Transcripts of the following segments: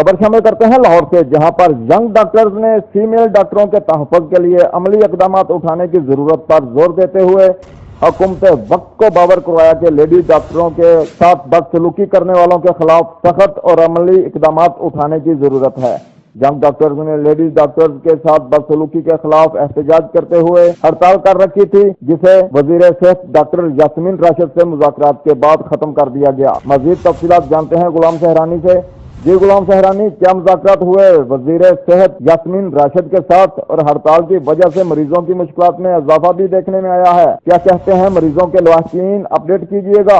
خبر شامل کرتے ہیں لاہور سے، جہاں پر ینگ ڈاکٹرز نے فیمیل ڈاکٹروں کے تحفظ کے لیے عملی اقدامات اٹھانے کی ضرورت پر زور دیتے ہوئے حکومت وقت کو باور کروایا کہ لیڈی ڈاکٹروں کے ساتھ بدسلوکی کرنے والوں کے خلاف سخت اور عملی اقدامات اٹھانے کی ضرورت ہے۔ ینگ ڈاکٹرز نے لیڈیز ڈاکٹرز کے ساتھ بدسلوکی کے خلاف احتجاج کرتے ہوئے ہڑتال کر رکھی تھی، جسے وزیر صحت ڈاکٹر یاسمین راشد سے مذاکرات کے بعد ختم کر دیا گیا۔ مزید تفصیلات جانتے ہیں غلام سہرانی سے۔ جی غلام سہرانی، کیا مذاکرات ہوئے وزیر صحت یاسمین راشد کے ساتھ، اور ہڑتال کی وجہ سے مریضوں کی مشکلات میں اضافہ بھی دیکھنے میں آیا ہے، کیا کہتے ہیں مریضوں کے لواحقین؟ اپڈیٹ کیجیے گا۔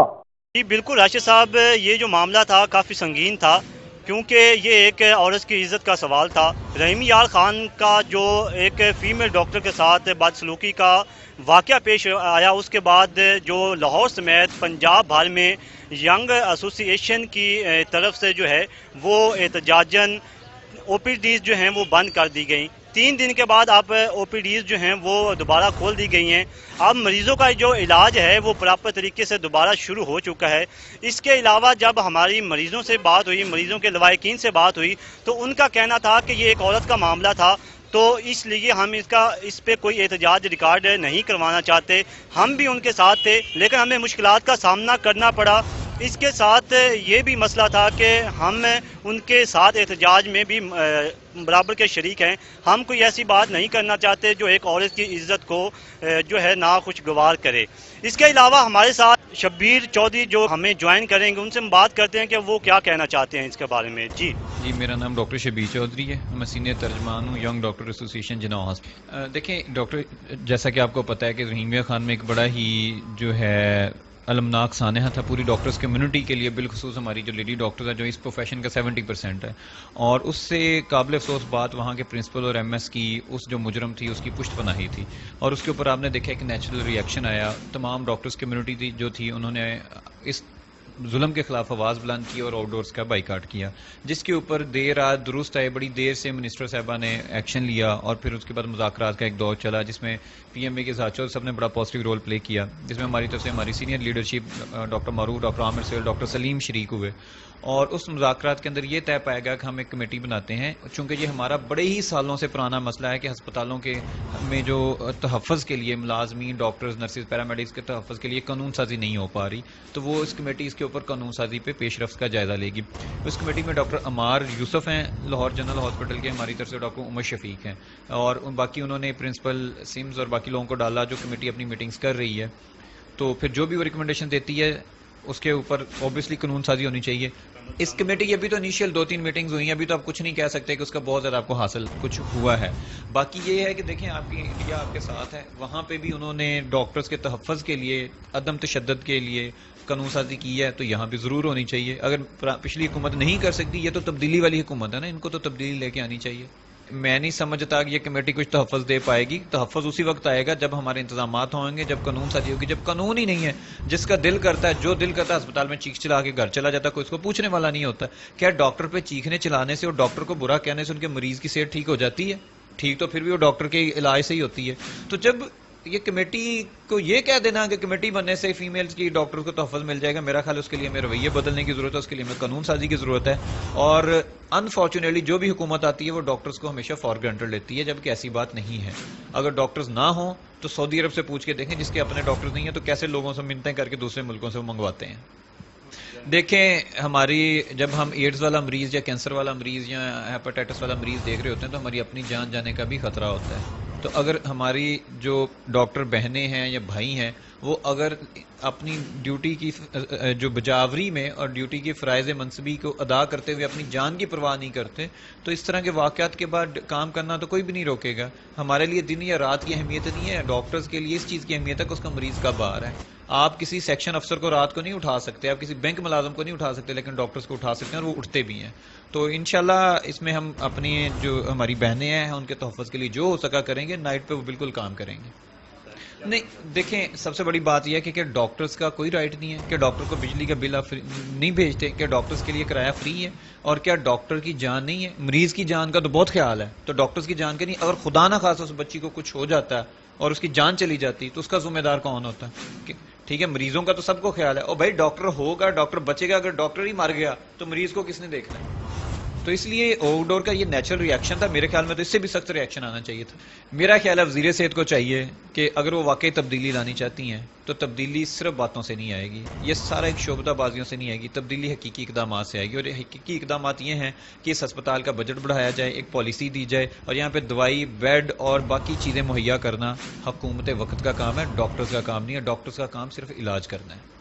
جی بالکل راشد صاحب، یہ جو معاملہ تھا کافی سنگین تھا، کیونکہ یہ ایک عورت کی عزت کا سوال تھا۔ رحیم یار خان کا جو ایک فیمیل ڈاکٹر کے ساتھ بدسلوکی کا واقعہ پیش آیا، اس کے بعد جو لاہور سمیت پنجاب بھر میں ینگ ایسوسی ایشن کی طرف سے جو ہے وہ احتجاجاً او پی ڈیز جو ہیں وہ بند کر دی گئیں۔ 3 دن کے بعد اب او پی ڈیز جو ہیں وہ دوبارہ کھول دی گئی ہیں۔ اب مریضوں کا جو علاج ہے وہ پراپر طریقے سے دوبارہ شروع ہو چکا ہے۔ اس کے علاوہ جب ہماری مریضوں سے بات ہوئی، مریضوں کے لواحقین سے بات ہوئی، تو ان کا کہنا تھا کہ یہ ایک عورت کا معاملہ تھا، تو اس لیے ہم اس پہ کوئی احتجاج ریکارڈ نہیں کروانا چاہتے۔ ہم بھی ان کے ساتھ تھے، لیکن ہمیں مشکلات کا سامنا کرنا پڑا۔ اس کے ساتھ یہ بھی مسئلہ تھا کہ ہم ان کے ساتھ احتجاج میں بھی برابر کے شریک ہیں۔ ہم کوئی ایسی بات نہیں کرنا چاہتے جو ایک عورت کی عزت کو جو ہے ناخوشگوار کرے۔ اس کے علاوہ ہمارے ساتھ شبیر چودھری جو ہمیں جوائن کریں گے، ان سے ہم بات کرتے ہیں کہ وہ کیا کہنا چاہتے ہیں اس کے بارے میں۔ جی میرا نام ڈاکٹر شبیر چودھری ہے، میں سینئر ترجمان ہوں ینگ ڈاکٹر ایسوسی ایشن جناح ہاسپٹل۔ دیکھیں ڈاکٹر، جیسا کہ آپ کو پتہ ہے کہ رحیم یار خان میں ایک بڑا ہی جو ہے المناک سانحہ تھا پوری ڈاکٹرز کمیونٹی کے لیے، بالخصوص ہماری جو لیڈی ڈاکٹرز ہیں جو اس پروفیشن کا 70% ہے، اور اس سے قابل افسوس بات وہاں کے پرنسپل اور ایم ایس کی اس جو مجرم تھی اس کی پشت پناہی تھی، اور اس کے اوپر آپ نے دیکھا ایک نیچرل ری ایکشن آیا۔ تمام ڈاکٹرز کمیونٹی جو تھی انہوں نے اس ظلم کے خلاف آواز بلند کی اور آؤٹ ڈورز کا بائیکاٹ کیا، جس کے اوپر دیر رات درست ہے بڑی دیر سے منسٹر صاحبہ نے ایکشن لیا، اور پھر اس کے بعد مذاکرات کا ایک دور چلا جس میں پی ایم اے کے ساتھ سب نے بڑا پازیٹیو رول پلے کیا، جس میں ہماری طرف سے ہماری سینئر لیڈرشپ ڈاکٹر معروف، ڈاکٹر عامر سیل، ڈاکٹر سلیم شریک ہوئے، اور اس مذاکرات کے اندر یہ طے پایا گیا کہ ہم ایک کمیٹی بناتے ہیں، چونکہ یہ ہمارا بڑے ہی سالوں سے پرانا مسئلہ ہے کہ ہسپتالوں کے میں جو تحفظ کے لیے ملازمین، ڈاکٹرز، نرسز، پیرامیڈکس کے تحفظ کے لیے قانون سازی نہیں ہو پا رہی، تو وہ اس کمیٹی اس کے اوپر قانون سازی پہ پیش رفت کا جائزہ لے گی۔ اس کمیٹی میں ڈاکٹر عمار یوسف ہیں لاہور جنرل ہاسپٹل کے، ہماری طرف سے ڈاکٹر عمر شفیق ہیں، اور باقی انہوں نے پرنسپل سمز اور باقی لوگوں کو ڈالا جو کمیٹی اپنی میٹنگز کر رہی ہے، تو پھر جو بھی وہ ریکمنڈیشن دیتی ہے اس کے اوپر اوبیسلی قانون سازی ہونی چاہیے۔ اس کمیٹی کی ابھی تو انیشیل 2-3 میٹنگز ہوئی ہیں، ابھی تو آپ کچھ نہیں کہہ سکتے کہ اس کا بہت زیادہ آپ کو حاصل کچھ ہوا ہے۔ باقی یہ ہے کہ دیکھیں آپ کی انڈیا آپ کے ساتھ ہے، وہاں پہ بھی انہوں نے ڈاکٹرز کے تحفظ کے لیے، عدم تشدد کے لیے قانون سازی کی ہے، تو یہاں بھی ضرور ہونی چاہیے۔ اگر پچھلی حکومت نہیں کر سکتی، یہ تو تبدیلی والی حکومت ہے نا، ان کو تو تبدیلی لے کے آنی چاہیے۔ میں نہیں سمجھتا کہ یہ کمیٹی کچھ تحفظ دے پائے گی۔ تحفظ اسی وقت آئے گا جب ہمارے انتظامات ہوں گے، جب قانون سازی ہوگی۔ جب قانون ہی نہیں ہے، جس کا دل کرتا ہے، جو دل کرتا ہے اسپتال میں چیخ چلا کے گھر چلا جاتا ہے، کوئی اس کو پوچھنے والا نہیں ہوتا۔ کیا ڈاکٹر پہ چیخنے چلانے سے اور ڈاکٹر کو برا کہنے سے ان کے مریض کی صحت ٹھیک ہو جاتی ہے؟ ٹھیک تو پھر بھی وہ ڈاکٹر کے علاج سے ہی ہوتی ہے۔ تو جب یہ کمیٹی کو یہ کہہ دینا کہ کمیٹی بننے سے فیمیلز کی ڈاکٹر کو تحفظ مل جائے گا، میرا خیال اس کے لیے ہمیں رویے بدلنے کی ضرورت ہے، اس کے لیے ہمیں قانون سازی کی ضرورت ہے۔ اور انفارچونیٹلی جو بھی حکومت آتی ہے وہ ڈاکٹرز کو ہمیشہ فار گرانٹڈ لیتی ہے، جبکہ ایسی بات نہیں ہے۔ اگر ڈاکٹرز نہ ہوں تو سعودی عرب سے پوچھ کے دیکھیں، جس کے اپنے ڈاکٹرز نہیں ہیں تو کیسے لوگوں سے منتیں کر کے دوسرے ملکوں سے وہ منگواتے ہیں۔ دیکھیں ہماری جب ہم ایڈز والا مریض یا کینسر والا مریض یا ہیپاٹائٹس والا مریض دیکھ رہے ہوتے ہیں تو ہماری اپنی جان جانے کا بھی خطرہ ہوتا ہے۔ تو اگر ہماری جو ڈاکٹر بہنیں ہیں یا بھائی ہیں وہ اگر اپنی ڈیوٹی کی جو بجاوری میں اور ڈیوٹی کی فرائض منصبی کو ادا کرتے ہوئے اپنی جان کی پرواہ نہیں کرتے، تو اس طرح کے واقعات کے بعد کام کرنا تو کوئی بھی نہیں روکے گا۔ ہمارے لیے دن یا رات کی اہمیت نہیں ہے، ڈاکٹرز کے لیے اس چیز کی اہمیت ہے کہ اس کا مریض کب آ رہا ہے۔ آپ کسی سیکشن افسر کو رات کو نہیں اٹھا سکتے، آپ کسی بینک ملازم کو نہیں اٹھا سکتے، لیکن ڈاکٹرز کو اٹھا سکتے ہیں اور وہ اٹھتے بھی ہیں۔ تو انشاءاللہ اس میں ہم اپنی جو ہماری بہنیں ہیں ان کے تحفظ کے لیے جو ہو سکا کریں گے، نائٹ پہ وہ بالکل کام کریں گے۔ نہیں دیکھیں سب سے بڑی بات یہ ہے کہ ڈاکٹرز کا کوئی رائٹ نہیں ہے کہ ڈاکٹر کو بجلی کا بل نہیں بھیجتے، کہ ڈاکٹرز کے لیے کرایہ فری ہے، اور کیا ڈاکٹر کی جان نہیں ہے؟ مریض کی جان کا تو بہت خیال ہے، تو ڈاکٹرز کی جان کا نہیں۔ اگر خدا نہ خاصا اس بچی کو کچھ ہو جاتا ہے اور اس کی جان چلی جاتی تو اس کا ذمہ دار کون ہوتا ہے؟ ٹھیک ہے، مریضوں کا تو سب کو خیال ہے، اور بھائی ڈاکٹر ہوگا، ڈاکٹر بچے گا، اگر ڈاکٹر ہی مر گیا تو مریض کو کس نے دیکھنا ہے؟ تو اس لیے آؤٹ ڈور کا یہ نیچرل ریئیکشن تھا. میرے خیال میں تو اس سے بھی سخت ریئیکشن آنا چاہیے تھا. میرا خیال ہے وزیر صحت کو چاہیے کہ اگر وہ واقعی تبدیلی لانی چاہتی ہیں تو تبدیلی صرف باتوں سے نہیں آئے گی, یہ سارا ایک شعبدہ بازیوں سے نہیں آئے گی. تبدیلی حقیقی اقدامات سے آئے گی, اور حقیقی اقدامات یہ ہیں کہ اس ہسپتال کا بجٹ بڑھایا جائے, ایک پالیسی دی جائے, اور یہاں پہ دوائی, بیڈ اور باقی چیزیں مہیا کرنا حکومت وقت کا کام ہے, ڈاکٹرز کا کام نہیں ہے. ڈاکٹرز کا کام صرف علاج کرنا ہے.